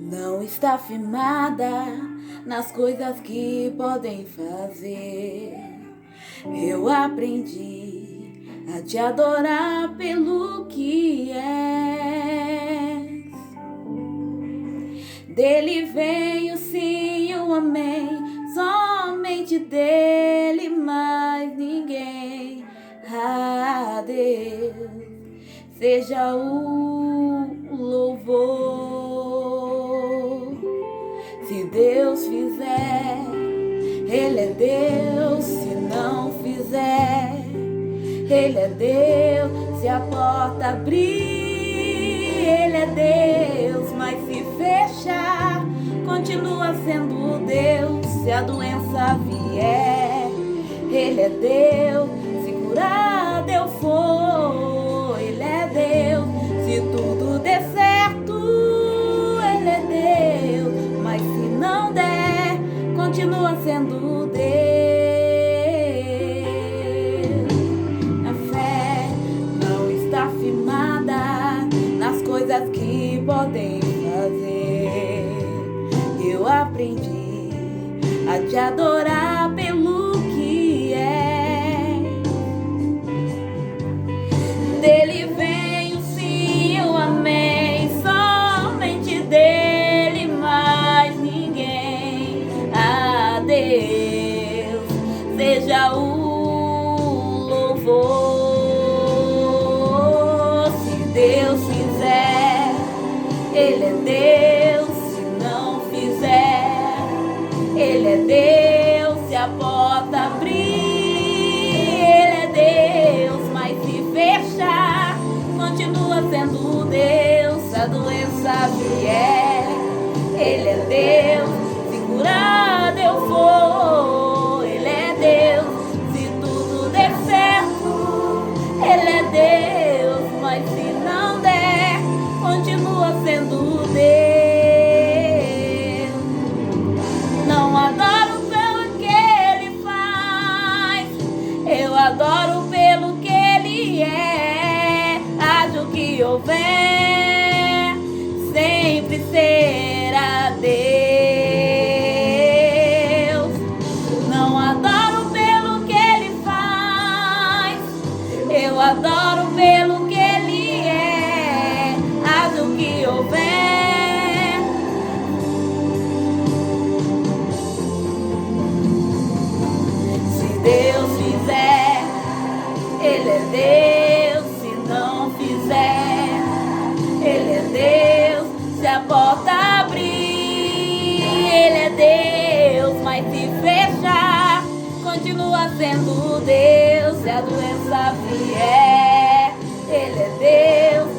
não está firmada nas coisas que podem fazer. Eu aprendi a te adorar pelo que és. Dele vem o sim e o amém, somente dele, mais ninguém. A Deus seja o louvor. Se Deus fizer, Ele é Deus. Se não fizer, Ele é Deus. Se a porta abrir, Ele é Deus. Mas se fechar, continua sendo Deus. Se a doença vier, Ele é Deus. Se curado eu for, Ele é Deus. Se tudo der certo, Ele é Deus. Mas se não der, continua sendo Deus. A fé não está firmada nas coisas que podem fazer. Eu aprendi a te adorar pelo que é. Dele vem o sim e o amém, somente dele, mais ninguém. A Deus seja o louvor. Se Deus fizer, Ele é Deus. Se não fizer, Ele é Deus. Se a porta abrir, Ele é Deus. Mas se fechar, continua sendo Deus. Se a doença vier, Ele é Deus. Se curado eu for, Ele é Deus. Se tudo der certo, Ele é Deus. Mas se não der, continua sendo Deus. Não adoro pelo que Ele faz, eu adoro pelo que Ele é. Haja o que houver, sempre será Deus. Não adoro pelo que Ele faz, eu adoro pelo que Ele é. Haja o que houver, se Deus fizer, Ele é Deus. Se não fizer, Ele é Deus. Se a porta abrir, Ele é Deus. Mas se fechar, continua sendo Deus. Se a doença vier, Ele é Deus.